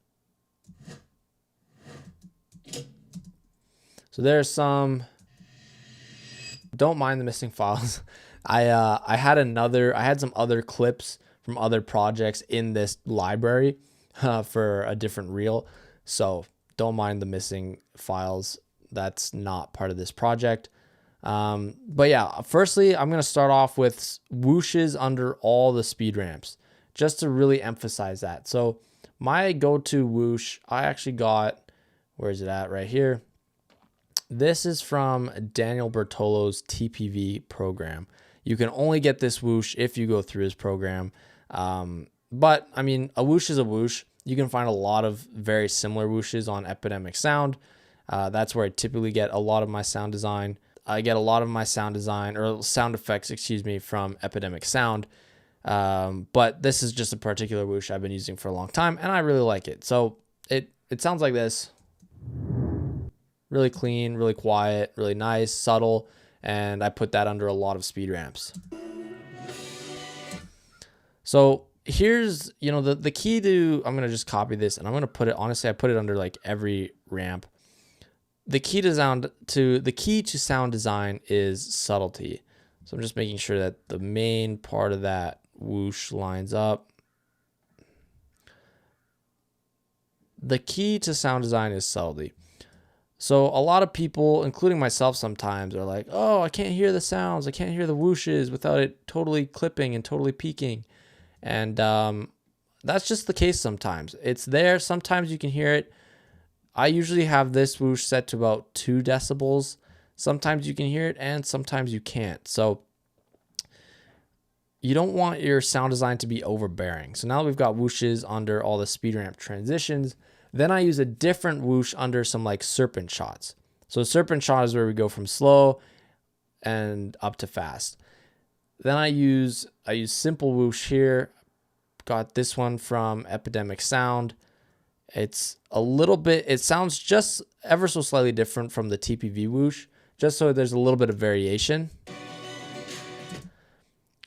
So there's some, don't mind the missing files. I had some other clips from other projects in this library for a different reel. So don't mind the missing files. That's not part of this project. But yeah, firstly, I'm going to start off with whooshes under all the speed ramps, just to really emphasize that. So my go-to whoosh, I actually got, where is it at? Right here. This is from Daniel Bertolo's TPV program. You can only get this whoosh if you go through his program. But I mean, a whoosh is a whoosh. You can find a lot of very similar whooshes on Epidemic Sound. That's where I typically get a lot of my sound design. I get a lot of my sound design or sound effects, excuse me, from Epidemic Sound. But this is just a particular whoosh I've been using for a long time, and I really like it. So it sounds like this. Really clean, really quiet, really nice, subtle, and I put that under a lot of speed ramps. So here's, the key to, I'm going to just copy this and I'm going to put it, honestly, I put it under like every ramp. The key to sound design is subtlety. So I'm just making sure that the main part of that whoosh lines up. The key to sound design is subtlety. So a lot of people, including myself sometimes, are like, oh, I can't hear the sounds. I can't hear the whooshes without it totally clipping and totally peaking. And that's just the case sometimes. It's there. Sometimes you can hear it. I usually have this whoosh set to about 2 decibels. Sometimes you can hear it and sometimes you can't. So you don't want your sound design to be overbearing. So now that we've got whooshes under all the speed ramp transitions, then I use a different whoosh under some like serpent shots. So serpent shot is where we go from slow and up to fast. Then I use simple whoosh here. Got this one from Epidemic Sound. It's a little bit, it sounds just ever so slightly different from the TPV whoosh, just so there's a little bit of variation.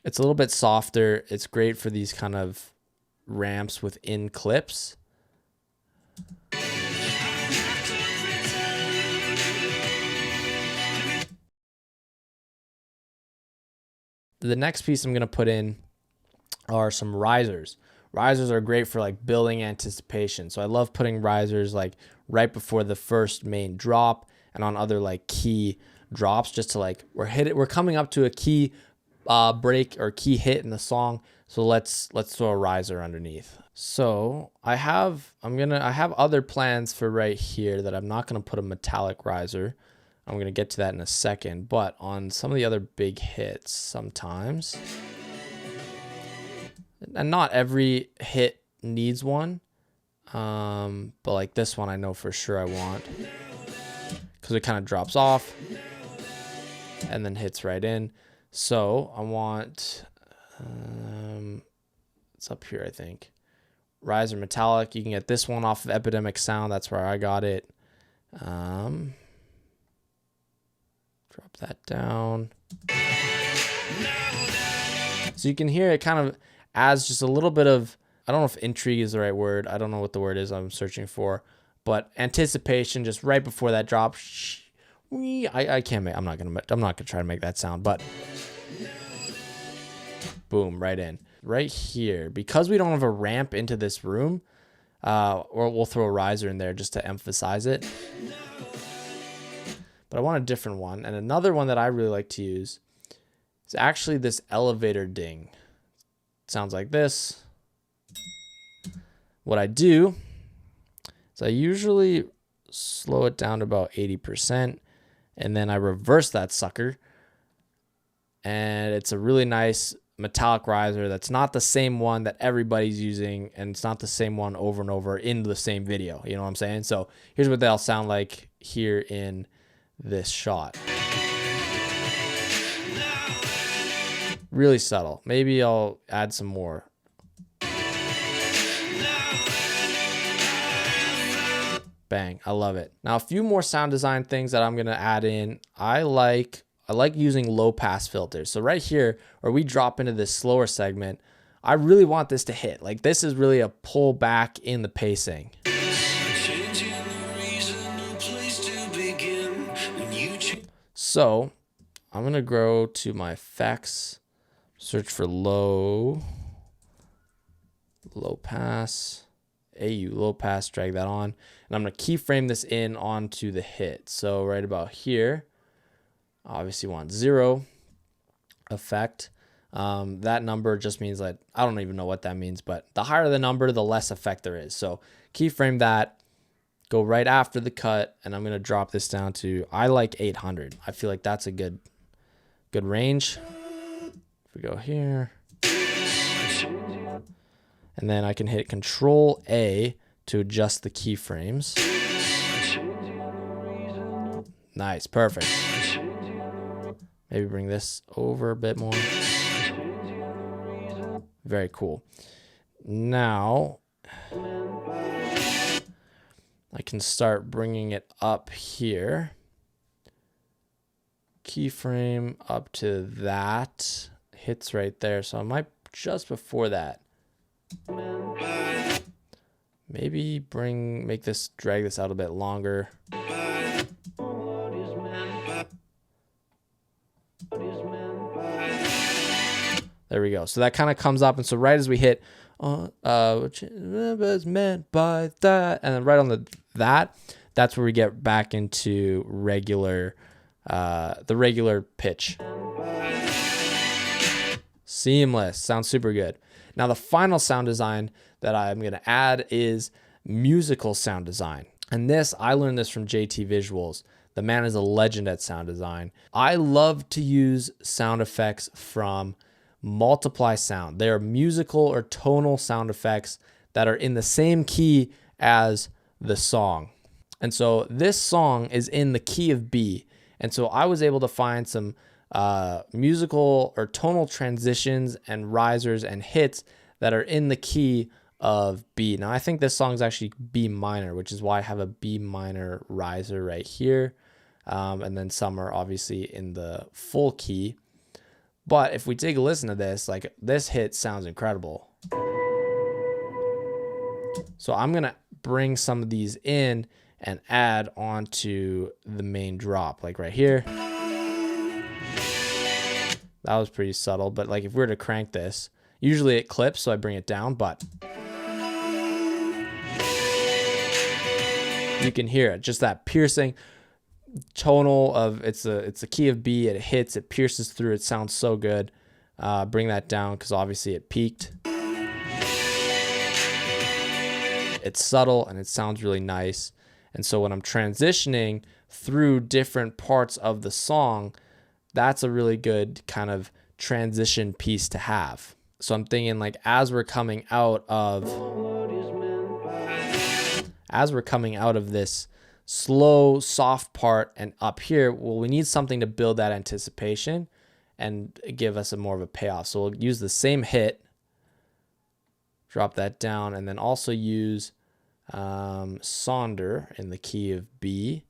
It's a little bit softer. It's great for these kind of ramps within clips. The next piece I'm going to put in are some risers. Risers are great for like building anticipation. So I love putting risers like right before the first main drop and on other like key drops, just to like, we're coming up to a key break or key hit in the song. So let's throw a riser underneath. So I have other plans for right here that I'm not going to put a metallic riser. I'm going to get to that in a second, but on some of the other big hits sometimes, and not every hit needs one, but like this one I know for sure I want, because it kind of drops off and then hits right in. So I want, it's up here I think, riser metallic. You can get this one off of Epidemic Sound, that's where I got it. Drop that down. So you can hear it kind of adds just a little bit of, I don't know if intrigue is the right word. I don't know what the word is I'm searching for, but anticipation just right before that drop. I can't make, I'm not gonna try to make that sound, but boom, right in. Right here, because we don't have a ramp into this room, or we'll throw a riser in there just to emphasize it. But I want a different one. And another one that I really like to use, It's actually this elevator ding. It sounds like this. What I do is I usually slow it down to about 80%, and then I reverse that sucker. And it's a really nice metallic riser that's not the same one that everybody's using, and it's not the same one over and over in the same video. You know what I'm saying? So here's what they'll sound like here in this shot. Really subtle. Maybe I'll add some more. Bang, I love it. Now a few more sound design things that I'm gonna add in. I like using low pass filters. So right here, where we drop into this slower segment, I really want this to hit. Like this is really a pull back in the pacing. So I'm gonna go to my effects, search for low pass, AU low pass, drag that on, and I'm gonna keyframe this in onto the hit. So right about here, obviously want 0 effect. That number just means that I don't even know what that means, but the higher the number, the less effect there is. So keyframe that, go right after the cut, and I'm gonna drop this down to, I like 800. I feel like that's a good range. If we go here, and then I can hit Control A to adjust the keyframes. Nice, perfect. Maybe bring this over a bit more. Very cool. Now I can start bringing it up here. Keyframe up to that. Hits right there. So I might just before that. Maybe drag this out a bit longer. There we go. So that kind of comes up, and so right as we hit, which is meant by that, and then right on that's where we get back into regular, the regular pitch. Seamless. Sounds super good. Now the final sound design that I'm going to add is musical sound design. And I learned this from JT Visuals. The man is a legend at sound design. I love to use sound effects from Multiply Sound. They are musical or tonal sound effects that are in the same key as the song. And so this song is in the key of B. And so I was able to find some musical or tonal transitions and risers and hits that are in the key of B. Now I think this song is actually B minor, which is why I have a B minor riser right here. And then some are obviously in the full key. But if we take a listen to this, like this hit sounds incredible. So I'm gonna bring some of these in and add onto the main drop, like right here. That was pretty subtle, but like if we were to crank this, usually it clips, so I bring it down, but you can hear it, just that piercing tonal of it's a key of B, it hits, it pierces through, it sounds so good. Bring that down because obviously it peaked. It's subtle and it sounds really nice. And so when I'm transitioning through different parts of the song, that's a really good kind of transition piece to have. So I'm thinking like as we're coming out of this slow, soft part and up here, well, we need something to build that anticipation and give us more of a payoff. So we'll use the same hit, drop that down, and then also use Sonder in the key of B.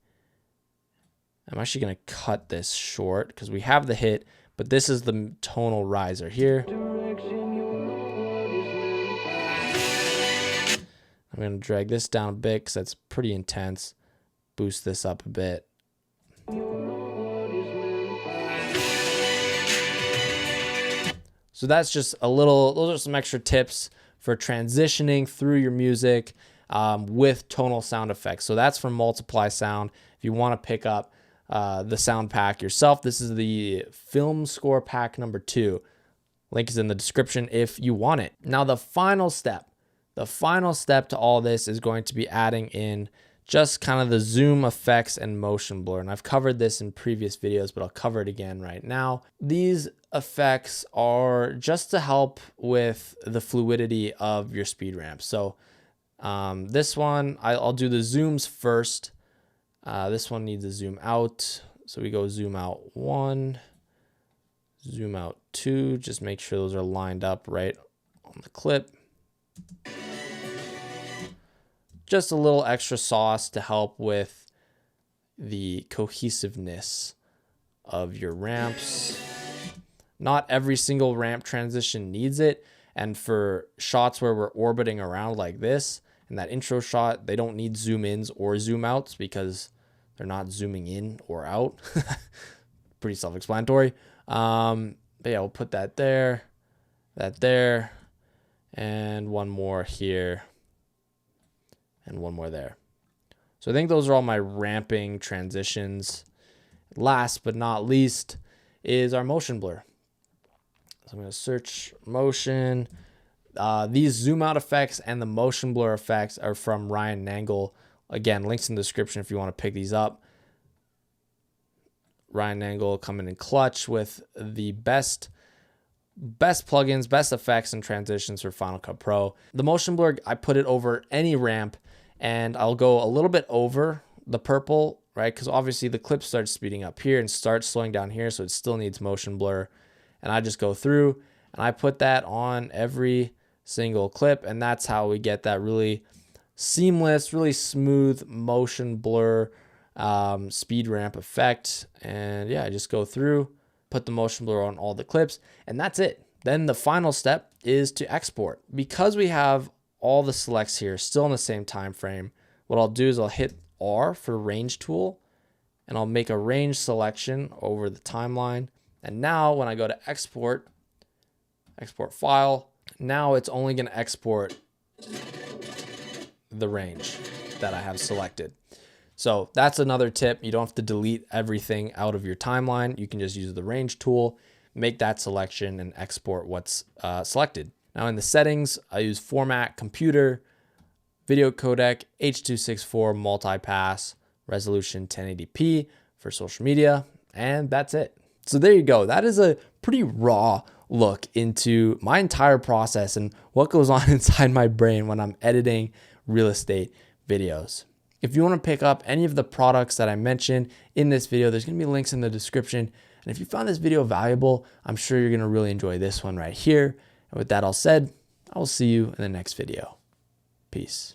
I'm actually going to cut this short because we have the hit, but this is the tonal riser here. I'm going to drag this down a bit because that's pretty intense. Boost this up a bit. So that's just those are some extra tips for transitioning through your music with tonal sound effects. So that's from Multiply Sound. If you want to pick up the sound pack yourself. This is the film score pack number 2. Link is in the description if you want it. Now the final step to all this is going to be adding in just kind of the zoom effects and motion blur. And I've covered this in previous videos, but I'll cover it again right now. These effects are just to help with the fluidity of your speed ramp. So this one, I'll do the zooms first. This one needs a zoom out. So we go zoom out 1, zoom out 2, just make sure those are lined up right on the clip. Just a little extra sauce to help with the cohesiveness of your ramps. Not every single ramp transition needs it. And for shots where we're orbiting around like this, in that intro shot, they don't need zoom ins or zoom outs because they're not zooming in or out. Pretty self-explanatory. But yeah, we'll put that there, and one more here, and one more there. So I think those are all my ramping transitions. Last but not least is our motion blur. So I'm going to search motion. These zoom out effects and the motion blur effects are from Ryan Nangle. Again, links in the description if you want to pick these up. Ryan Nangle coming in clutch with the best plugins, best effects and transitions for Final Cut Pro. The motion blur, I put it over any ramp, and I'll go a little bit over the purple, right? Because obviously the clip starts speeding up here and starts slowing down here, so it still needs motion blur. And I just go through and I put that on every single clip, and that's how we get that really seamless, really smooth motion blur speed ramp effect. And yeah, I just go through, put the motion blur on all the clips, and that's it. Then the final step is to export. Because we have all the selects here still in the same time frame, what I'll do is I'll hit R for range tool, and I'll make a range selection over the timeline. And now when I go to export file, now it's only going to export the range that I have selected. So that's another tip. You don't have to delete everything out of your timeline. You can just use the range tool, make that selection, and export what's selected. Now in the settings, I use format, computer, video codec, H.264, multipass, resolution 1080p for social media, and that's it. So there you go. That is a pretty raw look into my entire process and what goes on inside my brain when I'm editing real estate videos. If you want to pick up any of the products that I mentioned in this video, there's going to be links in the description. And if you found this video valuable, I'm sure you're going to really enjoy this one right here. And with that all said, I will see you in the next video. Peace.